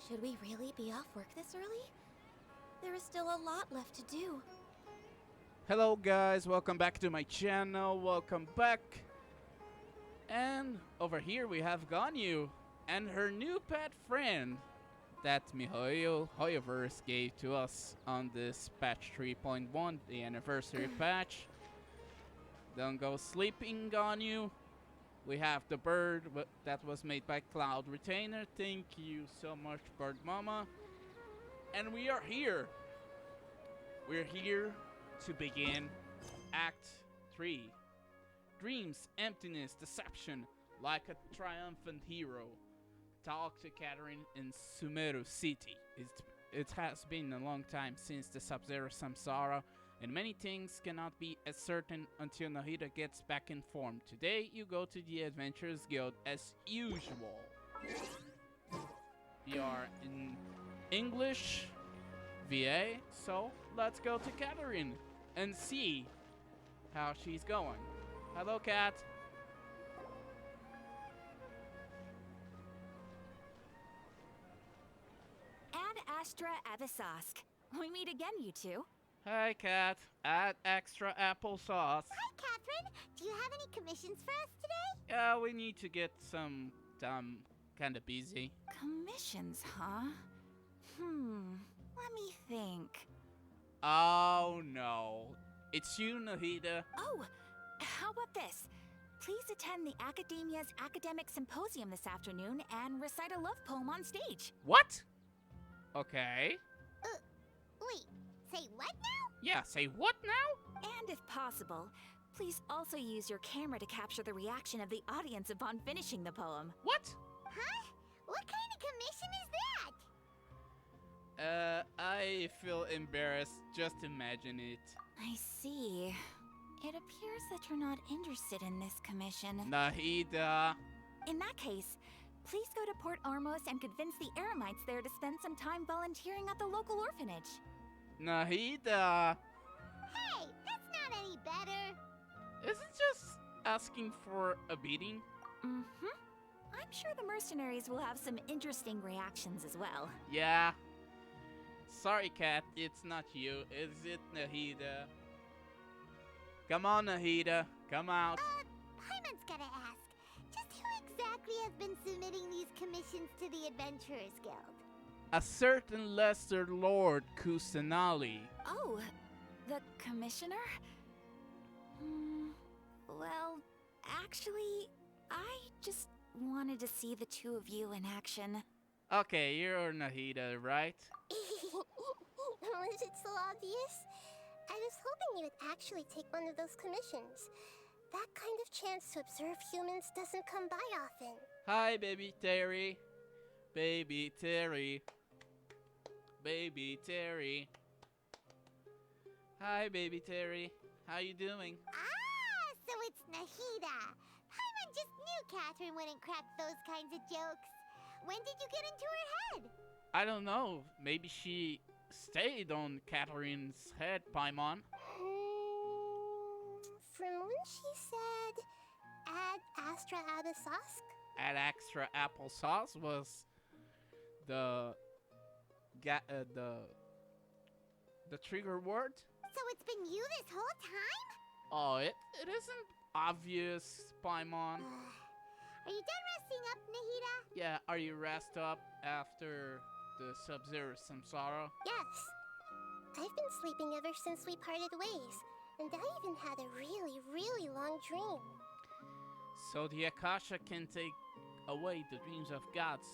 Should we really be off work this early? There is still a lot left to do. Hello guys, welcome back to my channel, welcome back. And over here we have Ganyu and her new pet friend that miHoYo Hoyoverse gave to us on this patch 3.1, the anniversary patch. Don't go sleeping, Ganyu. We have the bird that was made by Cloud Retainer. Thank you so much, Bird Mama. And we are here. We're here to begin Act 3. Dreams, emptiness, deception, like a triumphant hero. Talk to Catherine in Sumeru City. It has been a long time since the Sub-Zero Samsara, and many things cannot be as certain until Nahida gets back in form. Today you go to the Adventurers Guild as usual. We are in English VA, so let's go to Catherine and see how she's going. Hello, Cat. Ad Astra Avisask. We meet again, you two. Hi, Cat. Add extra applesauce. Hi, Catherine. Do you have any commissions for us today? Yeah, we need to get some kind of busy. Commissions, huh? Let me think. Oh no, it's you, Nahida. Oh, how about this? Please attend the Academia's Academic Symposium this afternoon and recite a love poem on stage. What? Okay. Wait, say what now? Yeah, say what now? And if possible, please also use your camera to capture the reaction of the audience upon finishing the poem. What? Huh? What kind of commission is that? I feel embarrassed. Just imagine it. I see. It appears that you're not interested in this commission. Nahida. In that case, please go to Port Ormos and convince the Eremites there to spend some time volunteering at the local orphanage. Nahida. Hey, that's not any better. Isn't just asking for a beating? Mm-hmm. I'm sure the mercenaries will have some interesting reactions as well. Yeah. Sorry, Cat, it's not you. Is it, Nahida? Come on, Nahida. Come out. Paimon's gotta ask. Just who exactly has been submitting these commissions to the Adventurers Guild? A certain Lesser Lord Kusanali. Oh, the commissioner? Well, actually, I just wanted to see the two of you in action. Okay, you're Nahida, right? Was it so obvious? I was hoping you would actually take one of those commissions. That kind of chance to observe humans doesn't come by often. Hi, baby Terry. Baby Terry. Baby Terry. Hi, baby Terry. How you doing? Ah, so it's Nahida. Paimon just knew Catherine wouldn't crack those kinds of jokes. When did you get into her head? I don't know. Maybe she stayed on Catherine's head, Paimon. From when she said, Ad Astra Abisask? Add extra applesauce was the trigger word. So it's been you this whole time? Oh, it isn't obvious, Paimon. Are you done resting up, Nahida? Yeah, are you rest up after the Sub-Zero Samsara? Yes. I've been sleeping ever since we parted ways, and I even had a really, really long dream. So the Akasha can take away the dreams of gods.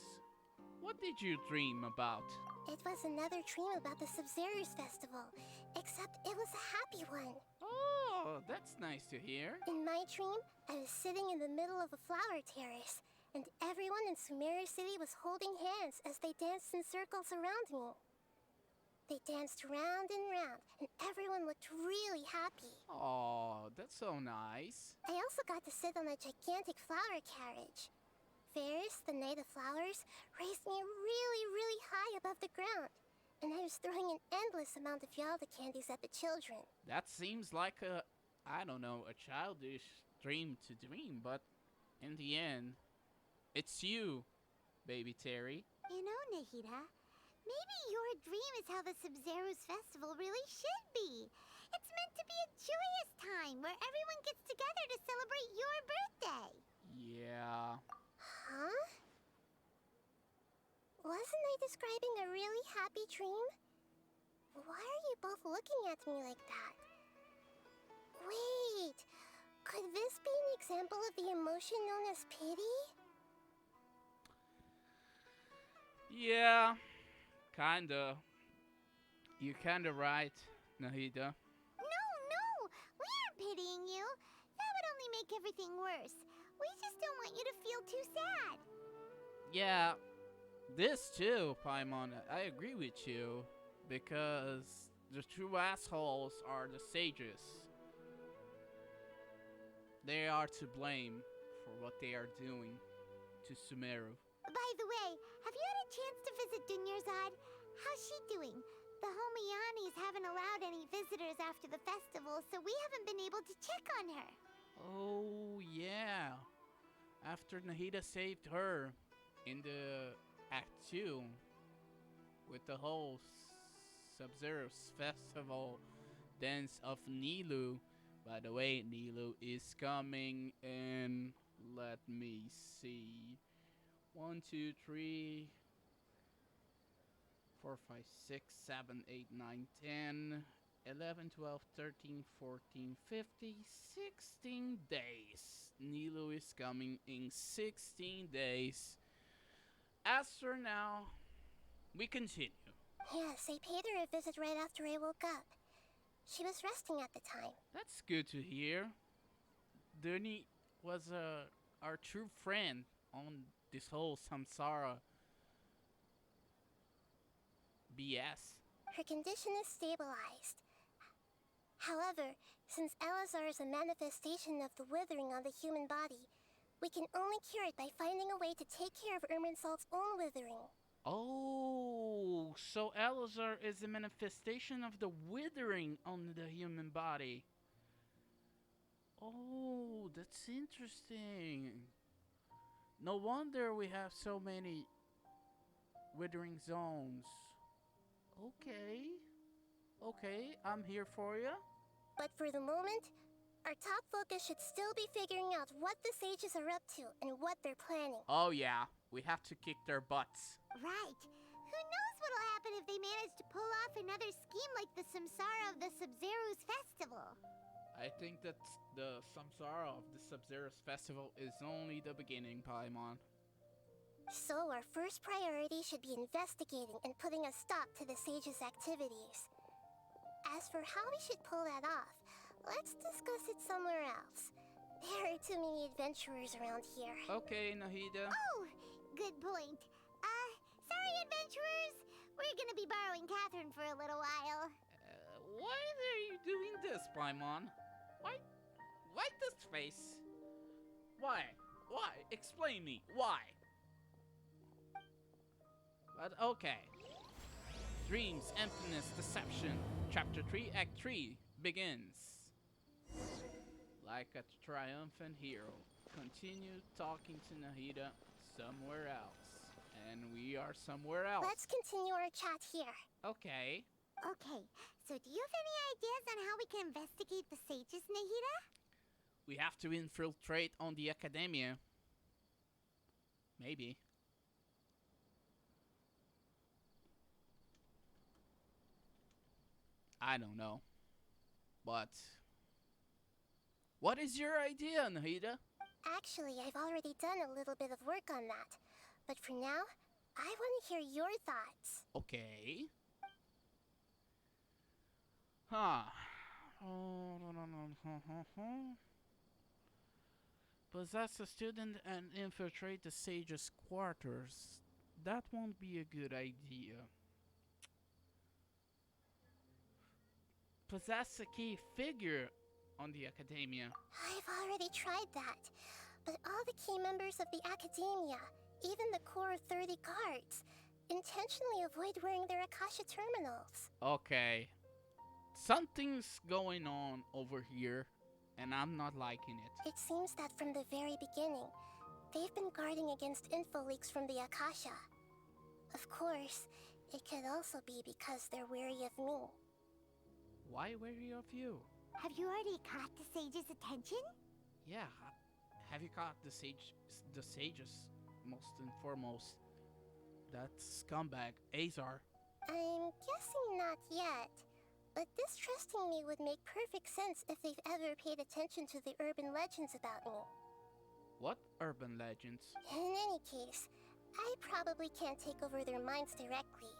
What did you dream about? It was another dream about the Sub-Zero's festival, except it was a happy one. Oh, that's nice to hear. In my dream, I was sitting in the middle of a flower terrace, and everyone in Sumeru City was holding hands as they danced in circles around me. They danced round and round, and everyone looked really happy. Oh, that's so nice. I also got to sit on a gigantic flower carriage. Ferris, the Knight of Flowers, raised me really, really high above the ground, and I was throwing an endless amount of Yalda candies at the children. That seems like a childish dream to dream, but in the end, it's you, baby Terry. You know, Nahida, maybe your dream is how the Sub-Zero's festival really should be. It's meant to be a joyous time where everyone gets together to celebrate your birthday. Yeah. Huh? Wasn't I describing a really happy dream? Why are you both looking at me like that? Wait, could this be an example of the emotion known as pity? Yeah. Kinda. You're kinda right, Nahida. No, no! We aren't pitying you. That would only make everything worse. We just don't want you to feel too sad. Yeah. This too, Paimon. I agree with you. Because the true assholes are the sages. They are to blame for what they are doing to Sumeru. By the way, have you had a chance to visit Dunyarzad? How's she doing? The Homianis haven't allowed any visitors after the festival, so we haven't been able to check on her. Oh, yeah. After Nahida saved her in the Act 2 with the whole Sub-Zero's festival dance of Nilu. By the way, Nilu is coming in. Let me see. 1, 2, 3, 4, 5, 6, 7, 8, 9, 10, 11, 12, 13, 14, 15, 16 days. Nilu is coming in 16 days. As for now, we continue. Yes, I paid her a visit right after I woke up. She was resting at the time. That's good to hear. Duni was our true friend on this whole Samsara BS. Her condition is stabilized. However, since Elazar is a manifestation of the withering on the human body, we can only cure it by finding a way to take care of Irminsul's own withering. Oh, so Elazar is a manifestation of the withering on the human body. Oh, that's interesting. No wonder we have so many withering zones. Okay, I'm here for you. But for the moment, our top focus should still be figuring out what the sages are up to and what they're planning. Oh yeah, we have to kick their butts. Right. Who knows what'll happen if they manage to pull off another scheme like the Samsara of the Sub-Zero's festival. I think that the Samsara of the Sub-Zero's festival is only the beginning, Paimon. So our first priority should be investigating and putting a stop to the sages' activities. As for how we should pull that off, let's discuss it somewhere else. There are too many adventurers around here. Okay, Nahida. Oh, good point. Sorry, adventurers. We're gonna be borrowing Catherine for a little while. Why are you doing this, Paimon? Why this face? Why? Explain me. Why? But okay. Dreams, Emptiness, Deception. Chapter 3, Act 3 begins. Like a triumphant hero, continue talking to Nahida somewhere else. And we are somewhere else. Let's continue our chat here. Okay. Okay, so do you have any ideas on how we can investigate the sages, Nahida? We have to infiltrate on the Academia. Maybe. I don't know. But what is your idea, Nahida? Actually, I've already done a little bit of work on that. But for now, I want to hear your thoughts. Okay. Huh. Possess a student and infiltrate the sage's quarters. That won't be a good idea. Possess a key figure on the Academia. I've already tried that. But all the key members of the Academia, even the core 30 guards, intentionally avoid wearing their Akasha terminals. Okay. Something's going on over here, and I'm not liking it. It seems that from the very beginning, they've been guarding against info leaks from the Akasha. Of course, it could also be because they're wary of me. Why wary of you? Have you already caught the sage's attention? Yeah, have you caught the sages, most and foremost? That scumbag, Azar. I'm guessing not yet. But distrusting me would make perfect sense if they've ever paid attention to the urban legends about me. What urban legends? In any case, I probably can't take over their minds directly.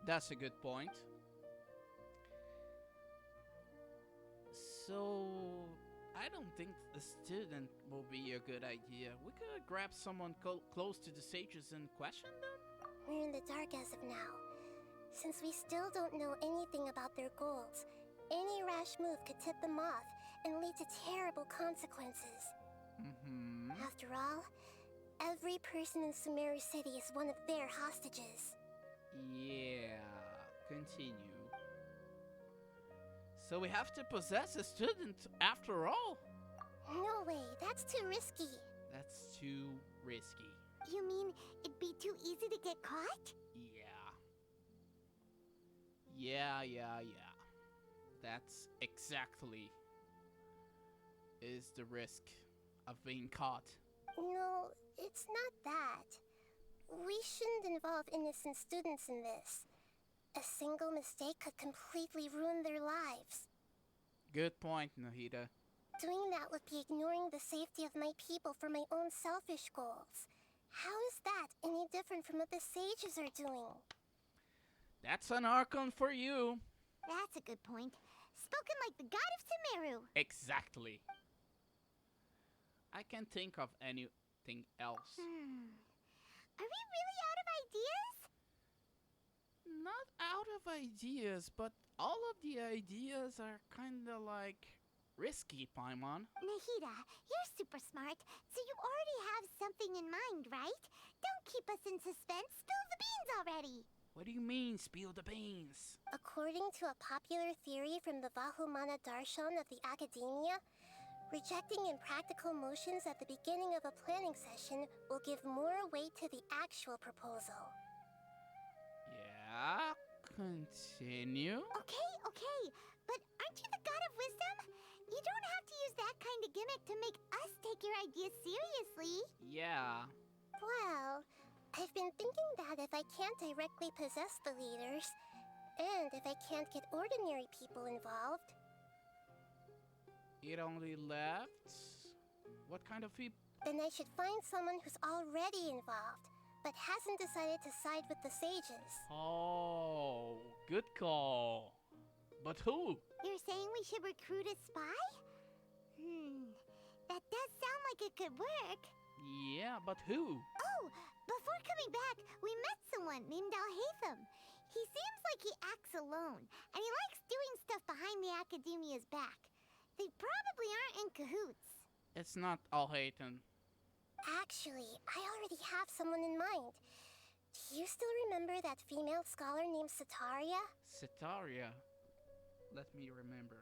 That's a good point. So, I don't think the student will be a good idea. We could grab someone close to the sages and question them? We're in the dark as of now. Since we still don't know anything about their goals, any rash move could tip them off and lead to terrible consequences. After all, every person in Sumeru City is one of their hostages. Yeah, continue. So we have to possess a student after all? No way, that's too risky. That's too risky. You mean it'd be too easy to get caught? Yeah. That's exactly is the risk of being caught. No, it's not that. We shouldn't involve innocent students in this. A single mistake could completely ruin their lives. Good point, Nahida. Doing that would be ignoring the safety of my people for my own selfish goals. How is that any different from what the sages are doing? That's an Archon for you. That's a good point. Spoken like the god of Sumeru. Exactly. I can't think of anything else. Are we really out of ideas? Not out of ideas, but all of the ideas are kinda like risky, Paimon. Nahida, you're super smart, so you already have something in mind, right? Don't keep us in suspense. Spill the beans already. What do you mean, spill the beans? According to a popular theory from the Vahumana Darshan of the Academia, rejecting impractical motions at the beginning of a planning session will give more weight to the actual proposal. Yeah, continue. Okay, but aren't you the god of wisdom? You don't have to use that kind of gimmick to make us take your ideas seriously. Yeah. Well, I've been thinking that if I can't directly possess the leaders, and if I can't get ordinary people involved, It only left... What kind of people? then I should find someone who's already involved, but hasn't decided to side with the sages. Oh, good call. But who? You're saying we should recruit a spy? That does sound like it could work. Yeah, but who? Oh, before coming back, we met someone named Alhaitham. He seems like he acts alone, and he likes doing stuff behind the Academia's back. They probably aren't in cahoots. It's not Alhaitham. Actually, I already have someone in mind. Do you still remember that female scholar named Setaria? Setaria. Let me remember.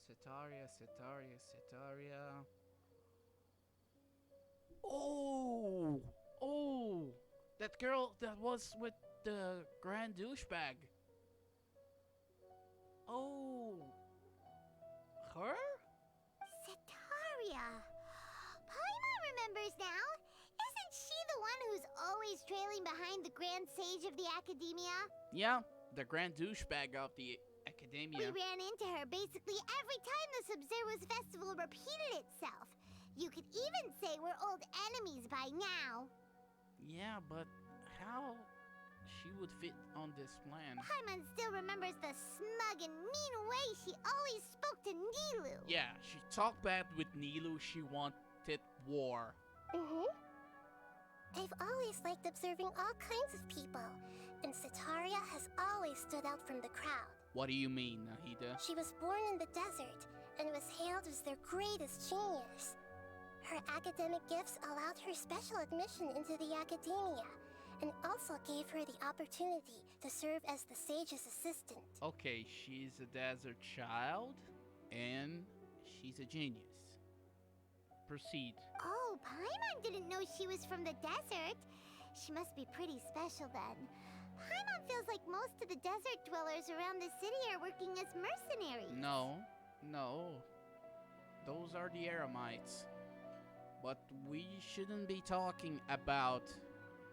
Setaria. Oh! That girl that was with the grand douchebag. Oh! Her? Setaria. Paimon remembers now. Isn't she the one who's always trailing behind the Grand Sage of the Academia? Yeah, the grand douchebag of the We Academia. ran into her basically every time the Sub-Zero's festival repeated itself. You could even say we're old enemies by now. Yeah, but how she would fit on this plan? Paimon still remembers the smug and mean way she always spoke to Nilu. Yeah, she talked bad with Nilu. She wanted war. I've always liked observing all kinds of people, and Setaria has always stood out from the crowd. What do you mean, Nahida? She was born in the desert and was hailed as their greatest genius. Her academic gifts allowed her special admission into the Academia, and also gave her the opportunity to serve as the sage's assistant. Okay, she's a desert child, and she's a genius. Proceed. Oh, Paimon didn't know she was from the desert. She must be pretty special then. Paimon feels like most of the desert dwellers around the city are working as mercenaries. No. Those are the Eremites. But we shouldn't be talking about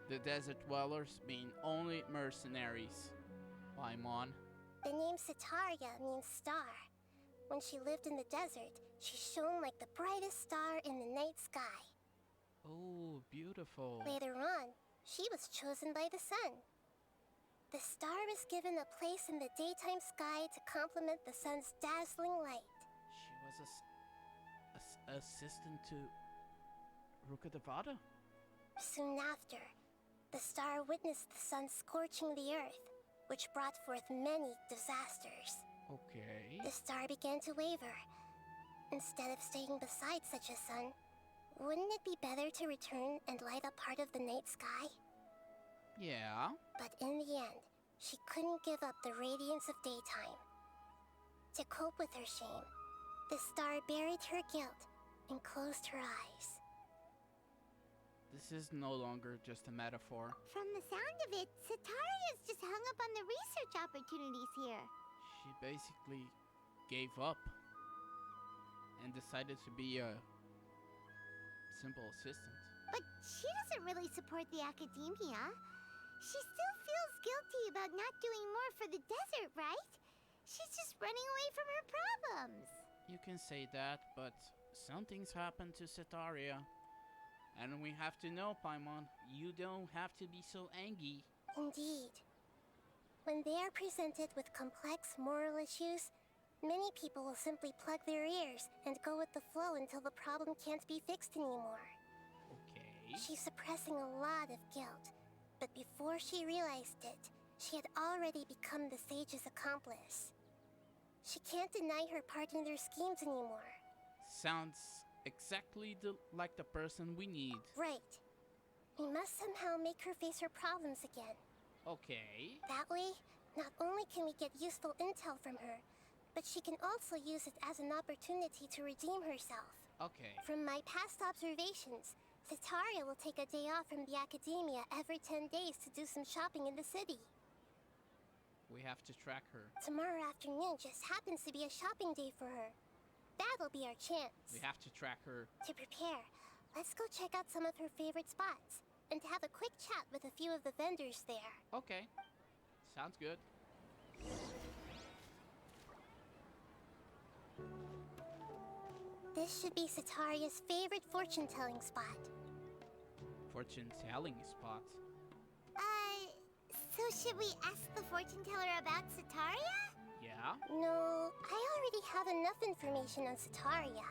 the desert dwellers being only mercenaries. Paimon. The name Setaria means star. When she lived in the desert, she shone like the brightest star in the night sky. Oh, beautiful. Later on, she was chosen by the sun. The star was given a place in the daytime sky to complement the sun's dazzling light. She was assistant to Rukkhadevata? Soon after, the star witnessed the sun scorching the earth, which brought forth many disasters. Okay. The star began to waver. Instead of staying beside such a sun, wouldn't it be better to return and light up part of the night sky? Yeah. But in the end, she couldn't give up the radiance of daytime. To cope with her shame, the star buried her guilt and closed her eyes. This is no longer just a metaphor. From the sound of it, Setaria's just hung up on the research opportunities here. She basically gave up and decided to be a simple assistant. But she doesn't really support the academia. She still feels guilty about not doing more for the desert, right? She's just running away from her problems. You can say that, but something's happened to Setaria. And we have to know, Paimon, you don't have to be so angry. Indeed. When they are presented with complex moral issues, many people will simply plug their ears and go with the flow until the problem can't be fixed anymore. Okay. She's suppressing a lot of guilt, but before she realized it, she had already become the sage's accomplice. She can't deny her part in their schemes anymore. Sounds exactly like the person we need. Right. We must somehow make her face her problems again. Okay. That way, not only can we get useful intel from her, but she can also use it as an opportunity to redeem herself. Okay. From my past observations, Setaria will take a day off from the academia every 10 days to do some shopping in the city. We have to track her. Tomorrow afternoon just happens to be a shopping day for her. That'll be our chance. We have to track her. To prepare, let's go check out some of her favorite spots and have a quick chat with a few of the vendors there. Okay. Sounds good. This should be Setaria's favorite fortune-telling spot. Fortune-telling spot. So should we ask the fortune teller about Setaria? Yeah? No, I already have enough information on Setaria.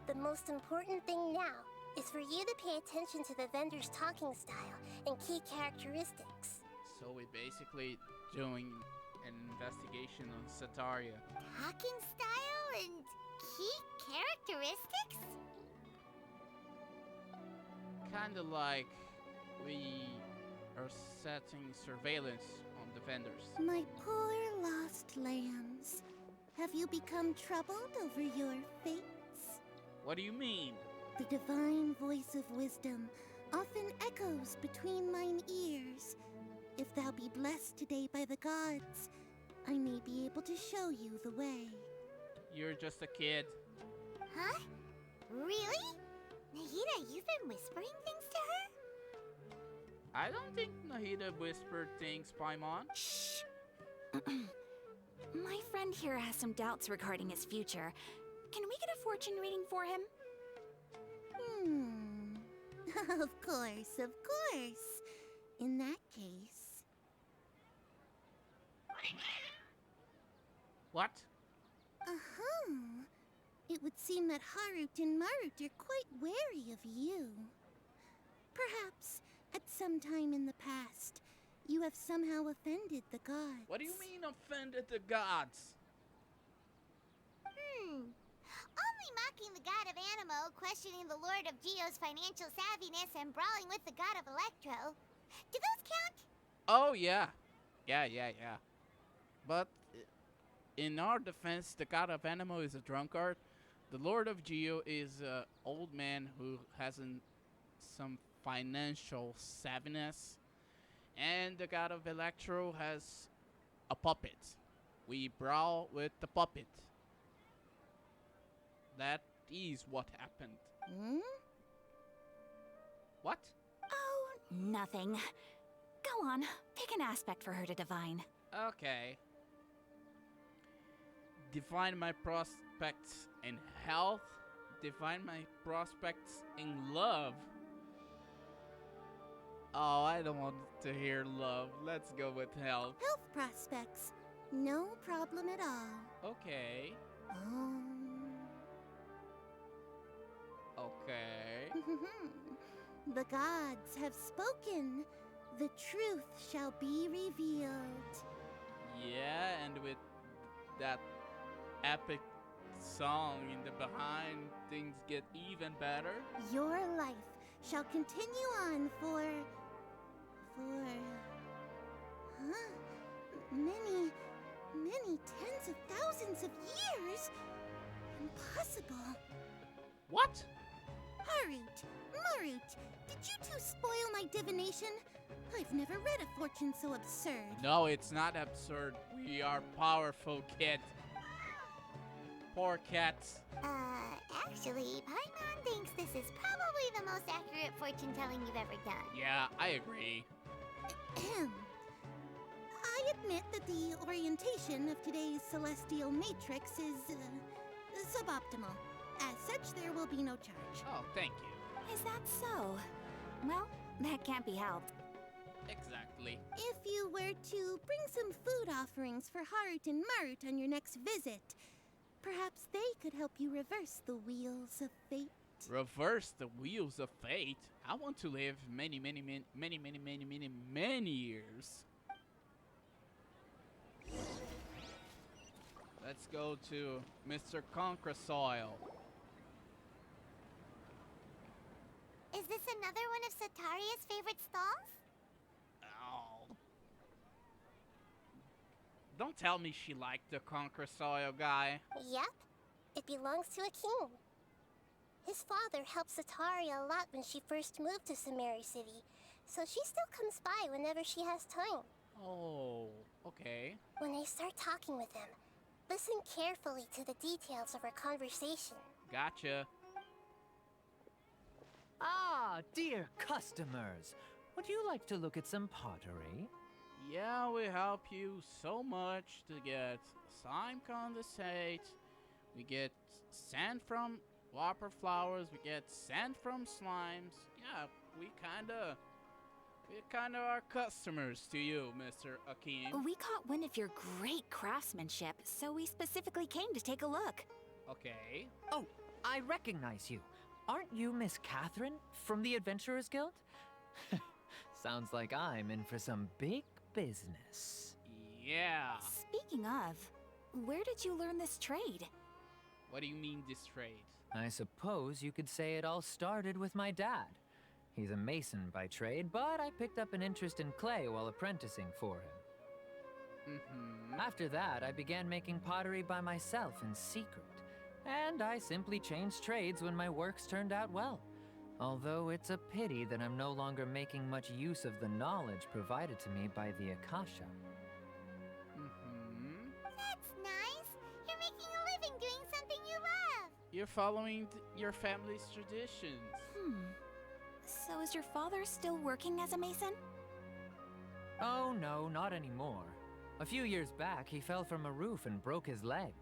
The most important thing now is for you to pay attention to the vendor's talking style and key characteristics. So we're basically doing an investigation on Setaria. Talking style and key characteristics? Kinda like we are setting surveillance on the vendors. My poor lost lambs. Have you become troubled over your fates? What do you mean? The divine voice of wisdom often echoes between mine ears. If thou be blessed today by the gods, I may be able to show you the way. You're just a kid. Huh? Really? Nahida, you've been whispering things to her? I don't think Nahida whispered things, Paimon. Shh! My friend here has some doubts regarding his future. Can we get a fortune reading for him? Of course, of course. In that case... What? Uh-huh. It would seem that Harut and Marut are quite wary of you. Perhaps, at some time in the past, you have somehow offended the gods. What do you mean offended the gods? Only mocking the god of Animo, questioning the Lord of Geo's financial savviness, and brawling with the god of Electro. Do those count? Oh, yeah. Yeah. But in our defense, the god of Animo is a drunkard. The Lord of Geo is an old man who hasn't some financial savviness. And the god of Electro has a puppet. We brawl with the puppet. That is what happened. Hmm? What? Oh, nothing. Go on, pick an aspect for her to divine. Okay. Define my prospects in health. Define my prospects in love. Oh, I don't want to hear love. Let's go with health. Health prospects. No problem at all. Okay. Okay. The gods have spoken. The truth shall be revealed. Yeah, and with that epic song in the behind, things get even better. Your life shall continue on for many tens of thousands of years. Impossible. What? Harut, Marut, did you two spoil my divination? I've never read a fortune so absurd. No, it's not absurd. We are powerful, kid. Poor cats. Actually, Paimon thinks this is probably the most accurate fortune telling you've ever done. Yeah, I agree. I admit that the orientation of today's celestial matrix is suboptimal. As such, there will be no charge. Oh, thank you. Is that so? Well, that can't be helped. Exactly. If you were to bring some food offerings for Harut and Marut on your next visit, perhaps they could help you reverse the wheels of fate. Reverse the wheels of fate. I want to live many years. Let's go to Mr. Concresoil. Is this another one of Sataria's favorite stalls? Oh. Don't tell me she liked the Concresoil guy. Yep. It belongs to a king. His father helped Sataria a lot when she first moved to Samari City, so she still comes by whenever she has time. Oh, okay. When I start talking with him, listen carefully to the details of our conversation. Gotcha. Ah, dear customers. Would you like to look at some pottery? Yeah, we help you so much to get slime condensate. We get sand from whopper flowers. We get sand from slimes. Yeah, we kinda are customers to you, Mr. Akeem. We caught wind of your great craftsmanship, so we specifically came to take a look. Okay. Oh, I recognize you. Aren't you Miss Catherine from the Adventurers Guild? Sounds like I'm in for some big business. Yeah. Speaking of, where did you learn this trade? What do you mean this trade? I suppose you could say it all started with my dad. He's a mason by trade, but I picked up an interest in clay while apprenticing for him. After that, I began making pottery by myself in secret. And I simply changed trades when my works turned out well. Although it's a pity that I'm no longer making much use of the knowledge provided to me by the Akasha. That's nice. You're making a living doing something you love. You're following your family's traditions. So is your father still working as a mason? Oh no, not anymore. A few years back, he fell from a roof and broke his leg.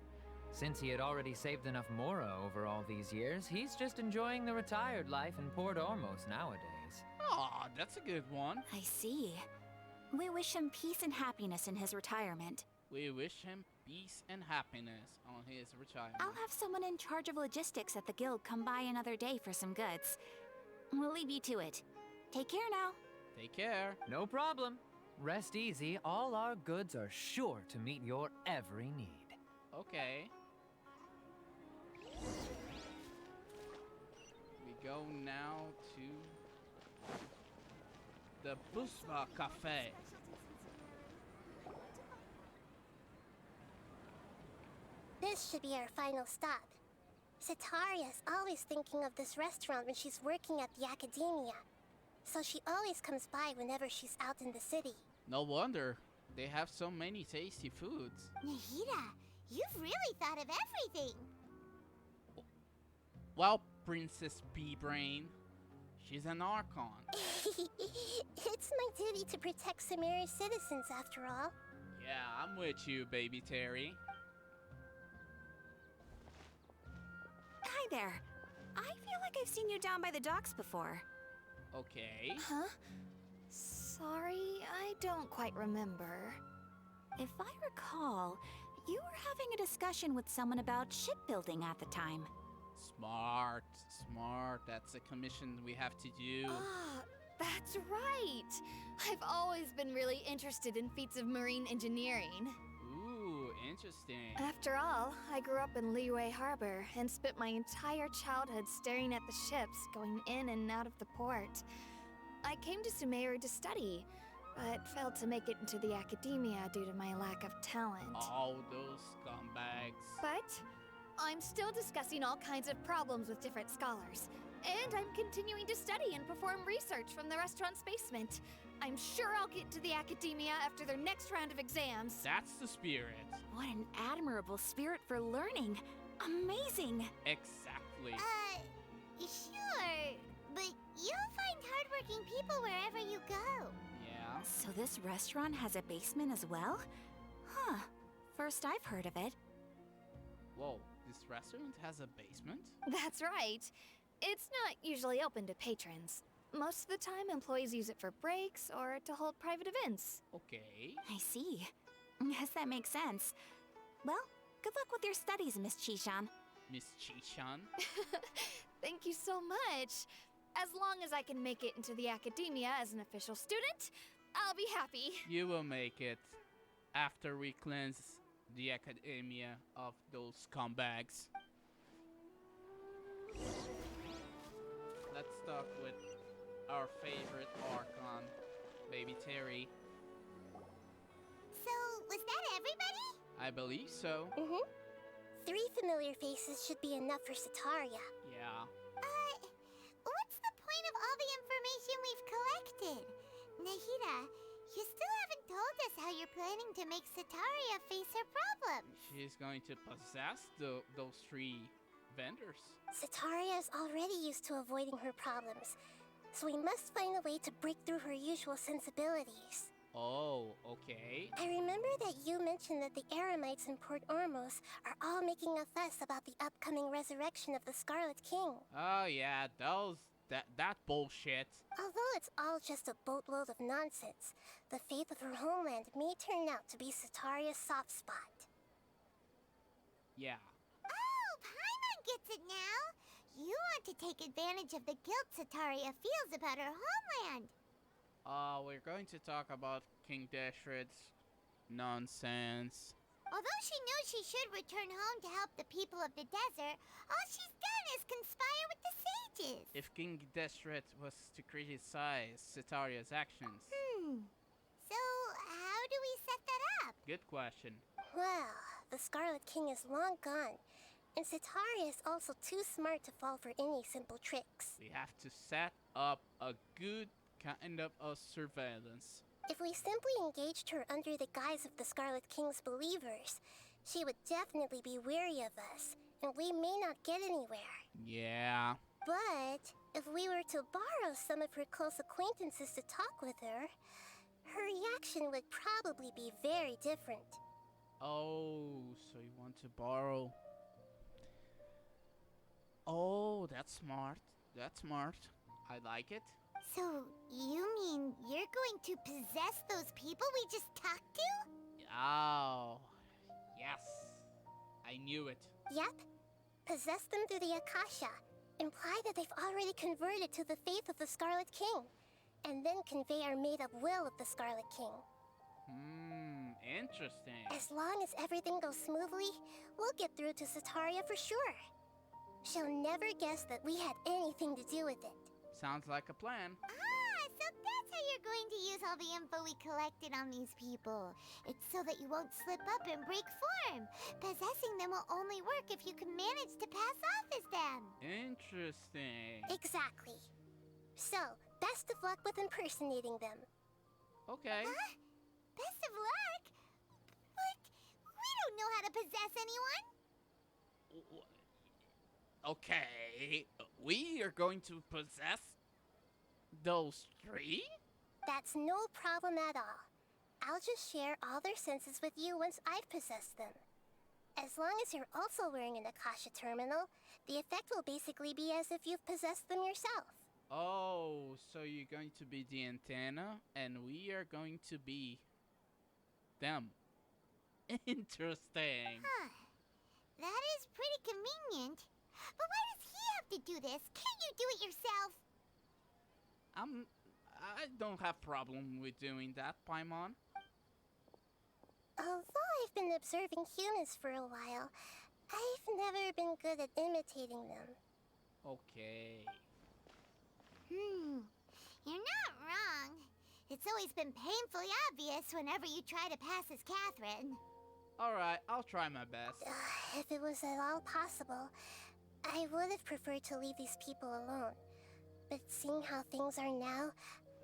Since he had already saved enough Mora over all these years, he's just enjoying the retired life in Port Ormos nowadays. Aw, that's a good one. I see. We wish him peace and happiness in his retirement. We wish him peace and happiness on his retirement. I'll have someone in charge of logistics at the guild come by another day for some goods. We'll leave you to it. Take care now. Take care. No problem. Rest easy, all our goods are sure to meet your every need. Okay. We go now to the Busva Cafe. This should be our final stop. Sataria is always thinking of this restaurant when she's working at the academia. so she always comes by whenever she's out in the city. No wonder. They have so many tasty foods. Nahida, you've really thought of everything. Well, Princess Bee-Brain, she's an Archon. It's my duty to protect Sumeru's citizens, after all. Yeah, I'm with you, baby Terry. Hi there. I feel like I've seen you down by the docks before. Okay. Huh? Sorry, I don't quite remember. If I recall, you were having a discussion with someone about shipbuilding at the time. Smart, smart. That's a commission we have to do. Ah, that's right. I've always been really interested in feats of marine engineering. Ooh, interesting. After all, I grew up in Liyue Harbor and spent my entire childhood staring at the ships going in and out of the port. I came to Sumeru to study, but failed to make it into the academia due to my lack of talent. Oh, those scumbags. But I'm still discussing all kinds of problems with different scholars. And I'm continuing to study and perform research from the restaurant's basement. I'm sure I'll get to the academia after their next round of exams. That's the spirit. What an admirable spirit for learning. Amazing. Exactly. Sure, but you'll find hardworking people wherever you go. Yeah. So this restaurant has a basement as well? Huh. First I've heard of it. Whoa, this restaurant has a basement? That's right. It's not usually open to patrons. Most of the time, employees use it for breaks or to hold private events. Okay. I see. Guess that makes sense. Well, good luck with your studies, Miss Chishan. Miss Chishan? Thank you so much. As long as I can make it into the academia as an official student, I'll be happy. You will make it after we cleanse the academia of those scumbags. Let's talk with our favorite Archon, baby Terry. So, was that everybody? I believe so. Mm-hmm. 3 familiar faces should be enough for Sataria. Yeah. What's the point of all the information we've collected? Nahida, you still haven't told us how you're planning to make Sataria face her problems. She's going to possess those 3 vendors. Sataria is already used to avoiding her problems, so we must find a way to break through her usual sensibilities. Oh, okay. I remember that you mentioned that the Eremites in Port Ormos are all making a fuss about the upcoming resurrection of the Scarlet King. Oh yeah, that bullshit. Although it's all just a boatload of nonsense, the fate of her homeland may turn out to be Sataria's soft spot. Yeah. Oh, Paimon gets it now! You want to take advantage of the guilt Sataria feels about her homeland. We're going to talk about King Deshret's nonsense. Although she knew she should return home to help the people of the desert, all she's done is conspire with the sages. If King Deshret was to criticize Sataria's actions. So, how do we set that up? Good question. Well, the Scarlet King is long gone, and Sataria is also too smart to fall for any simple tricks. We have to set up a good kind of a surveillance. If we simply engaged her under the guise of the Scarlet King's believers, she would definitely be wary of us, and we may not get anywhere. Yeah. But if we were to borrow some of her close acquaintances to talk with her, her reaction would probably be very different. Oh, so you want to borrow. Oh, that's smart. That's smart. I like it. So, you mean you're going to possess those people we just talked to? Oh, yes. I knew it. Yep. Possess them through the Akasha. Imply that they've already converted to the faith of the Scarlet King. And then convey our made-up will of the Scarlet King. Interesting. As long as everything goes smoothly, we'll get through to Sataria for sure. She'll never guess that we had anything to do with it. Sounds like a plan. So that's how you're going to use all the info we collected on these people. It's so that you won't slip up and break form. Possessing them will only work if you can manage to pass off as them. Interesting. Exactly. So, Best of luck with impersonating them. Okay. Best of luck? But we don't know how to possess anyone. Okay. We are going to possess those three? That's no problem at all. I'll just share all their senses with you once I've possessed them. As long as you're also wearing an Akasha terminal, the effect will basically be as if you've possessed them yourself. Oh, so you're going to be the antenna, and we are going to be them. Interesting. Huh. That is pretty convenient. But why does he have to do this? Can't you do it yourself? I don't have problem with doing that, Paimon. Although I've been observing humans for a while, I've never been good at imitating them. Okay. You're not wrong. It's always been painfully obvious whenever you try to pass as Catherine. Alright, I'll try my best. If it was at all possible, I would have preferred to leave these people alone. But seeing how things are now,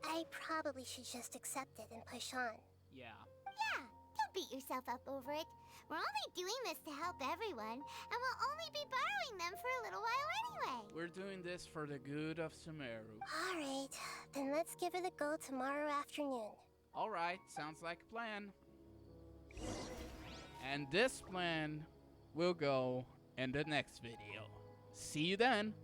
I probably should just accept it and push on. Yeah. Yeah, don't beat yourself up over it. We're only doing this to help everyone, and we'll only be borrowing them for a little while anyway. We're doing this for the good of Sumeru. Alright, then let's give it a go tomorrow afternoon. Alright, sounds like a plan. And this plan will go in the next video. See you then!